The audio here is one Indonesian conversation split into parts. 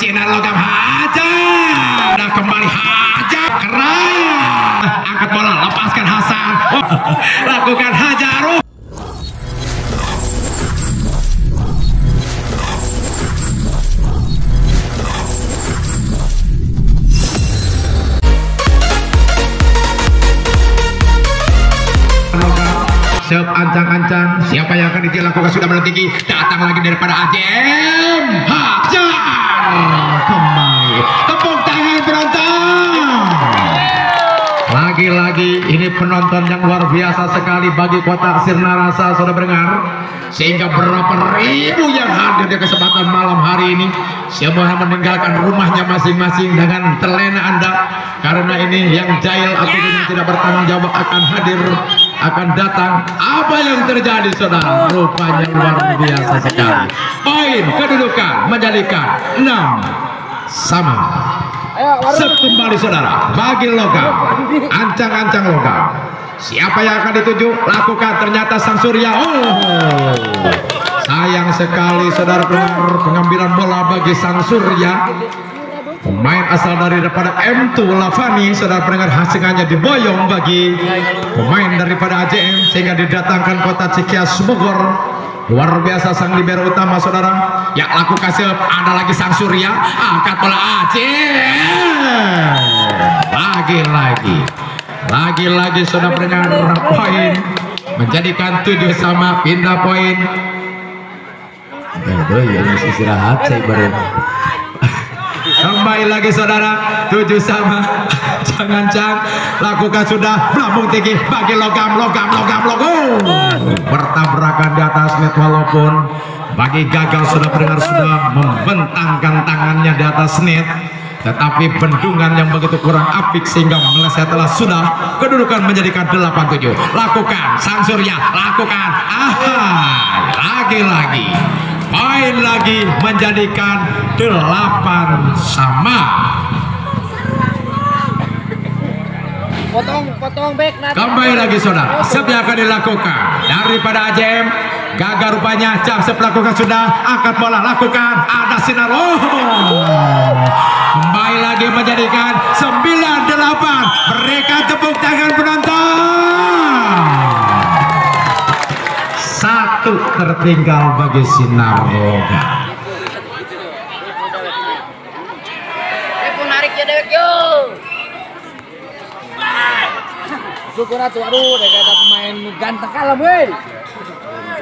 sinar logam hajar. Nah kembali hajar keren. Angkat bola, lepaskan Hasan. Lakukan hajar. Siap ancang-ancang, siapa yang akan dilakukan sudah bertinggi, datang lagi daripada AJM, hajar kembali, tepuk tangan penonton. Lagi-lagi ini penonton yang luar biasa sekali bagi kota Sirnarasa, saudara pendengar, sehingga berapa ribu yang hadir di kesempatan malam hari ini semua meninggalkan rumahnya masing-masing dengan terlena Anda, karena ini yang jahil atau yang tidak bertanggung jawab akan hadir, akan datang. Apa yang terjadi saudara? Rupanya luar biasa sekali. Poin kedudukan menjadikan 6-sama. Kembali saudara bagi logam, ancang-ancang logam. Siapa yang akan dituju? Lakukan, ternyata Sang Surya. Oh, sayang sekali saudara, pengambilan bola bagi Sang Surya. Pemain asal daripada M2 Lavani, saudara pendengar, hasilnya diboyong bagi pemain daripada AJM sehingga didatangkan kota Cikias Bogor. Luar biasa sang libero utama saudara. Ya lakukan ada lagi Sang Surya, angkat bola AJM. Lagi-lagi saudara pendengar, poin menjadikan 7-sama, pindah poin. Ya masih istirahat saya baru. Kembali lagi saudara, 7-sama. Jangan-jangan lakukan sudah melambung tinggi bagi logam. Bertabrakan di atas net, walaupun bagi gagal sudah pendengar sudah membentangkan tangannya di atas net, tetapi bendungan yang begitu kurang apik sehingga melesetlah sudah kedudukan menjadikan 8-7. Lakukan Sang Surya, lakukan. Lagi-lagi poin lagi menjadikan 8-sama. Potong back. Kembali lagi saudara, siapa yang akan dilakukan daripada AJM? Gagal rupanya, jam melakukan sudah, angkat bola, lakukan, ada sinar. Kembali lagi menjadikan 9-8. Mereka tepuk tangan penonton. 1 tertinggal bagi Sinar Logam. Narik ya dewek yo. Syukur atuh, aduh kayak ada pemain ganteng kalah weh.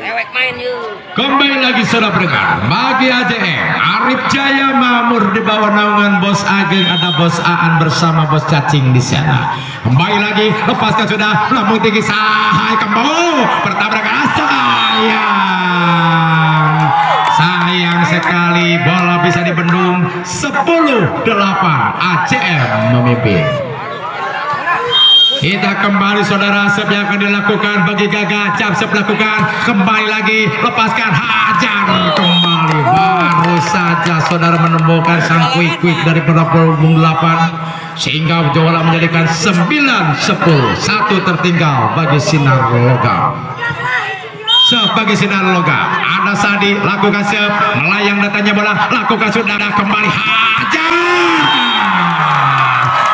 Dewek main yuk. Kembali lagi saudara pendengar, bagi AJM Arif Jaya Mamur di bawah naungan Bos Ageng, ada Bos Aan bersama Bos Cacing di sana. Kembali lagi, lepaskan sudah, lambung tinggi, sahai kembali, bertabrakan, sayang sekali, bola bisa dibendung. 10-8, AJM memimpin. Kita kembali saudara, siapa yang akan dilakukan bagi Gaga, Capsep lakukan, kembali lagi, lepaskan, hajar kembali. Baru saja saudara menemukan sang quick dari punggung 8 sehingga bola menjadikan 9-10. 1 tertinggal bagi Sinar Logam. Sebagai Sinar Logam, ada Sadi, lakukan melayang datanya bola, lakukan sudah, kembali, hajar.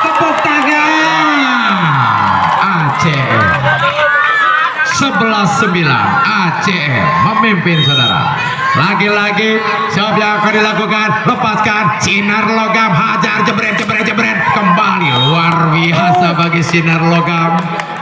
Tepuk tangan. AJM 11-9, AJM memimpin saudara. Lagi-lagi siapa yang akan dilakukan? Lepaskan, Sinar Logam, hajar, jebret kembali. Luar biasa bagi Sinar Logam,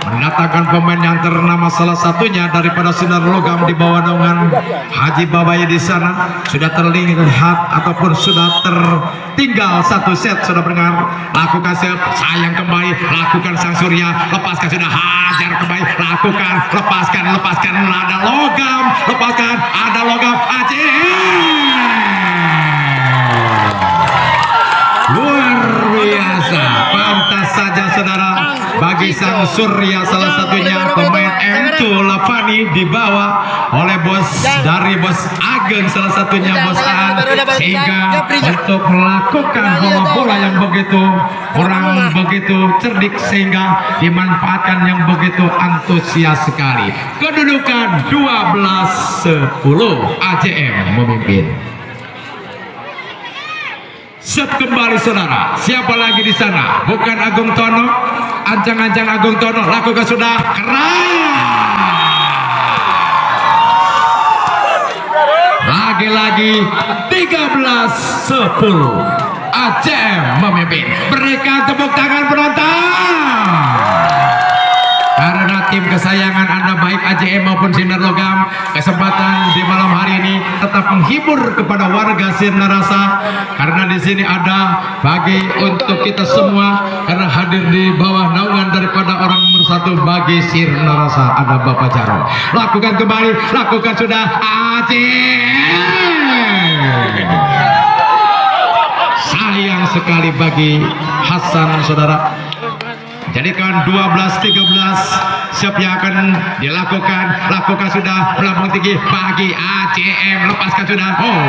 mendatangkan pemain yang ternama, salah satunya daripada Sinar Logam di bawah naungan Haji Babayi di sana. Sudah terlihat ataupun sudah tertinggal 1 set sudah pendengar. Lakukan sayang kembali, lakukan Sang Surya, lepaskan sudah, hajar kembali, lakukan, lepaskan, ada logam, lepaskan, ada logam, luar biasa. Pantas saja saudara bagi Sang Surya, salah satunya pemain M2 Lavani dibawa oleh bos Ageng, salah satunya Bos Aan, sehingga untuk melakukan bola-bola yang begitu cerdik sehingga dimanfaatkan yang begitu antusias sekali. Kedudukan 12-10, AJM memimpin. Set kembali saudara. Siapa lagi di sana? Bukan Agung Tono. Ancang-ancang Agung Tono lakukan sudah keras. Lagi-lagi 13-10. ACM memimpin. Berikan tepuk tangan penonton. Karena tim kesayangan Anda baik ACM maupun Sinar Logam, kesempatan di malam hari ini tetap menghibur kepada warga Sinarasa, karena di sini ada bagi untuk kita semua, karena hadir di bawah naungan daripada orang nomor 1 bagi Sinarasa ada Bapak Jarwo. Lakukan kembali, lakukan sudah ACM. Sayang sekali bagi Hasan saudara. Jadikan 12-13. Siap yang akan dilakukan. Lakukan sudah melambung tinggi bagi ACM. Lepaskan sudah. Oh,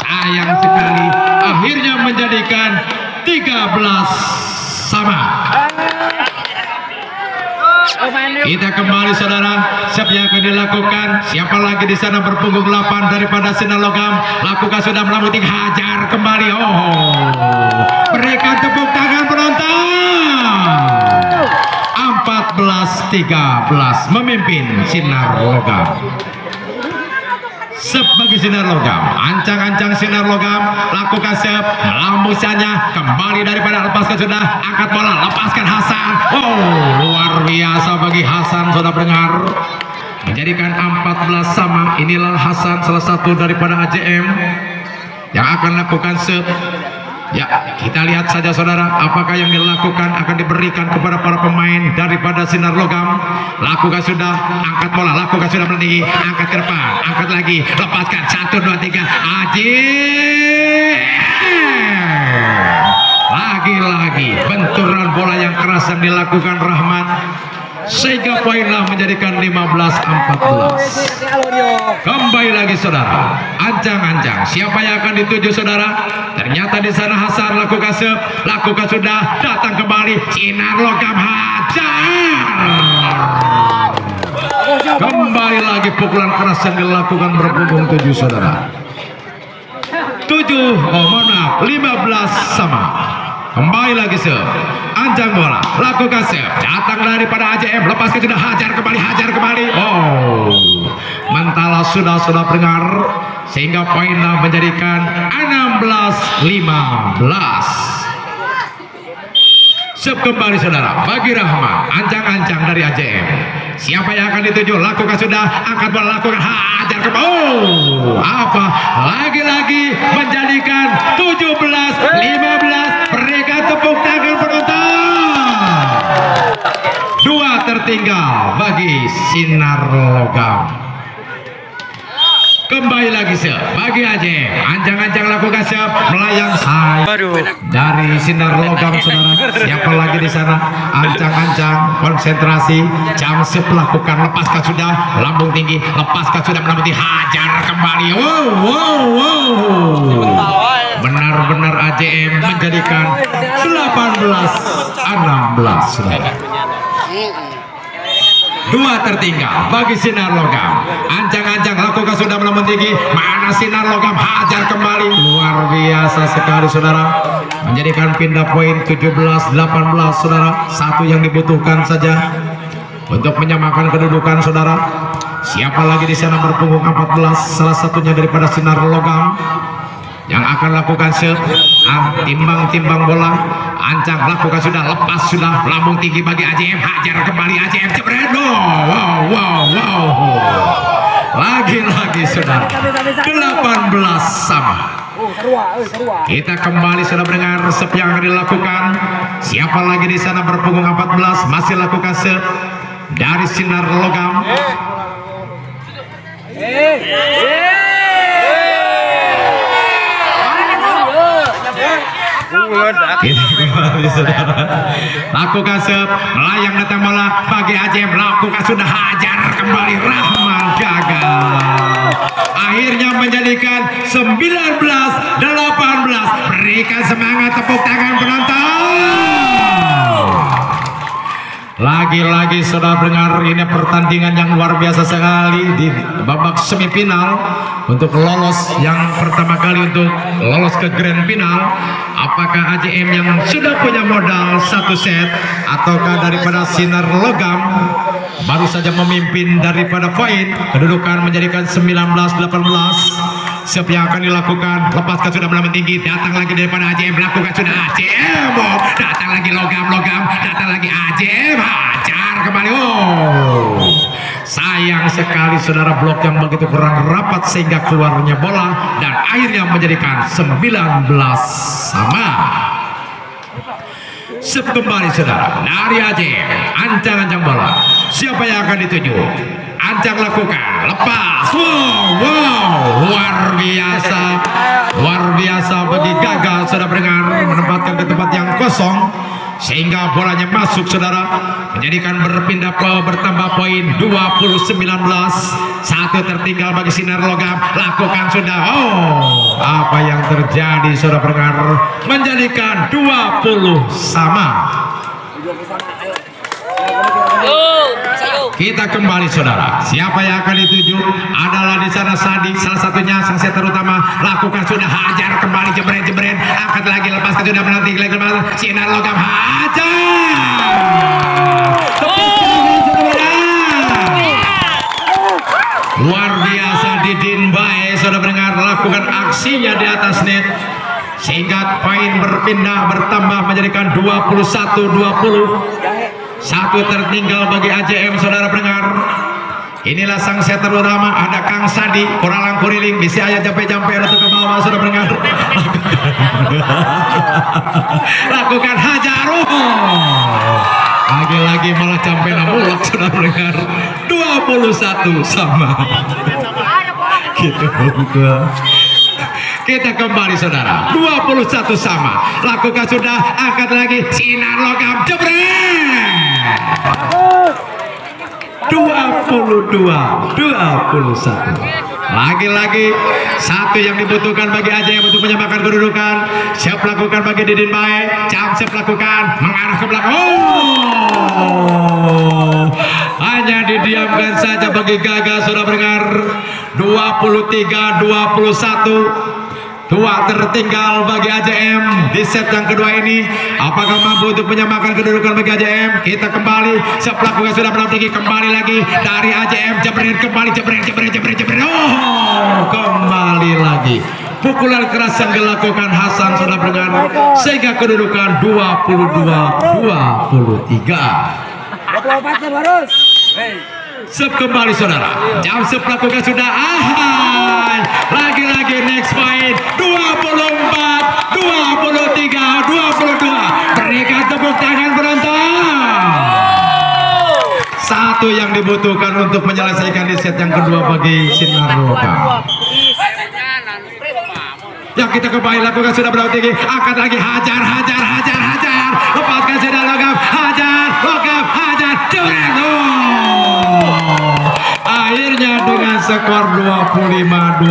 sayang sekali. Akhirnya menjadikan 13 sama. Kita kembali saudara. Siap yang akan dilakukan. Siapa lagi di sana berpunggung 8 daripada Sinar Logam. Lakukan sudah melambung tinggi. Hajar kembali. Oh, berikan tepuk tangan penonton. 14-13 memimpin Sinar Logam. Sep bagi Sinar Logam. Ancang-ancang Sinar Logam. Lakukan sep. Melambungkannya kembali daripada lepaskan sudah. Angkat bola. Lepaskan Hasan. Oh, luar biasa bagi Hasan saudara pendengar. Menjadikan 14 sama. Inilah Hasan salah satu daripada ACM yang akan lakukan sep. Ya, kita lihat saja saudara, apakah yang dilakukan akan diberikan kepada para pemain daripada Sinar Logam. Lakukan sudah, angkat bola, lakukan sudah meninggi, angkat ke depan, angkat lagi, lepaskan 1, 2, 3, Aji. Lagi-lagi benturan bola yang keras yang dilakukan Rahman, sehingga poinlah menjadikan 15-14. Kembali lagi saudara. Ancang-ancang. Siapa yang akan dituju saudara? Ternyata di sana Hasan lakukan sep. Lakukan sudah. Datang kembali. Sinar Logam hajar. Kembali lagi pukulan keras yang dilakukan berpunggung 7 saudara. 15 sama. Kembali lagi sep. Anjang bola, lakukan sep. Datang daripada ACM, lepaskan sudah, hajar kembali. Oh, mentala sudah pendengar, sehingga poinnya menjadikan 16-15. Sep kembali saudara, bagi Rahman. Ancang-ancang dari ACM. Siapa yang akan dituju? Lakukan sudah, angkat bola, lakukan, hajar kembali. Oh, apa? Lagi-lagi menjadikan 17-15. Berikan tepuk tangan penonton. 2 tertinggal bagi Sinar Logam. Kembali lagi sep bagi ACM. Ancang-ancang lakukan sep, melayang say dari Sinar Logam saudara. Siapa lagi di sana? Ancang-ancang konsentrasi. Jam sep lakukan, lepaskan sudah, lambung tinggi, lepaskan sudah, melambung tinggi, hajar kembali. Wow. Benar-benar ACM menjadikan 18-16 saudara. 2 tertinggal bagi Sinar Logam. Ancang-ancang lakukan sudah melambung tinggi. Mana Sinar Logam, hajar kembali. Luar biasa sekali saudara. Menjadikan pindah poin 17-18 saudara. 1 yang dibutuhkan saja untuk menyamakan kedudukan saudara. Siapa lagi di sana berpunggung 14? Salah satunya daripada Sinar Logam yang akan lakukan sep. Timbang-timbang bola. Ancang lakukan sudah, lepas sudah, lambung tinggi bagi ACM, hajar kembali ACM, jebret. Wow. Lagi-lagi sudah 18 sama. Kita kembali sudah mendengar sep yang akan dilakukan. Siapa lagi di sana berpunggung 14? Masih lakukan sep dari Sinar Logam. Kita kembali saudara. Lakukan sep, melayang datang bola bagi ACM, lakukan sudah, hajar kembali. Rahman gagal. Akhirnya menjadikan 19-18. Berikan semangat, tepuk tangan penonton. Lagi-lagi saudara dengar, ini pertandingan yang luar biasa sekali di babak semifinal untuk lolos yang pertama kali untuk lolos ke grand final. Apakah AJM yang sudah punya modal satu set ataukah daripada Sinar Logam baru saja memimpin daripada poin, kedudukan menjadikan 19-18. Siapa yang akan dilakukan? Lepaskan sudah melambung tinggi, datang lagi daripada AJM, lakukan sudah AJM, datang lagi Logam, datang lagi AJM, hajar kembali. Sayang sekali saudara, blok yang begitu kurang rapat sehingga keluarnya bola dan akhirnya menjadikan 19 sama. Kembali saudara dari AJM, ancang-ancang bola. Siapa yang akan dituju? Ancang lakukan, lepas. Wow, luar biasa bagi Gaga saudara pendengar, menempatkan ke tempat yang kosong sehingga bolanya masuk saudara, menjadikan bertambah poin 20-19. Satu tertinggal bagi Sinar Logam, lakukan sudah. Apa yang terjadi saudara pendengar, menjadikan 20 sama. Kita kembali saudara, siapa yang akan dituju? Adalah di sana Sadi, salah satunya sang setter utama, lakukan sudah, hajar kembali, jebret, angkat lagi, lepaskan sudah, menanti lagi, Sinar Logam, hajar. Luar biasa Didin Bae saudara pendengar, lakukan aksinya di atas net sehingga poin bertambah menjadikan 21-20. Satu tertinggal bagi AJM saudara pendengar. Inilah sang setter utama, ada Kang Sadi, kuralang kuriling, bisa aja jampe-jampe atau ke bawah saudara pendengar. Lakukan hajar. Lagi-lagi malah campe mulak saudara pendengar. 21 sama. Gitu. Kita kembali saudara, 21 sama. Lakukan sudah, angkat lagi, Sinar Logam, jebret. 22-21. Lagi-lagi satu yang dibutuhkan bagi AJM untuk menyamakan kedudukan. Siap lakukan bagi Didin Bae, siap lakukan, mengarah ke belakang. Hanya didiamkan saja bagi Gaga saudara pendengar. 23-21. Dua tertinggal bagi AJM di set yang kedua ini. Apakah mampu untuk menyamakan kedudukan bagi AJM? Kita kembali, siap lakukan sudah menang tinggi, kembali lagi dari AJM, jebret kembali, jebret. Kembali lagi. Pukulan keras yang dilakukan Hasan sudah pendengar sehingga kedudukan 22-23. Kembali saudara, jam lakukan sudah, lagi-lagi next point, 24-23-22. Berikan tepuk tangan penonton. Satu yang dibutuhkan untuk menyelesaikan di set yang kedua bagi Sinar Logam. Yang kita kembali lakukan sudah berapa tinggi, angkat lagi, hajar. Lepaskan Sinar Logam, hajar, jebret. Akhirnya dengan skor 25-20.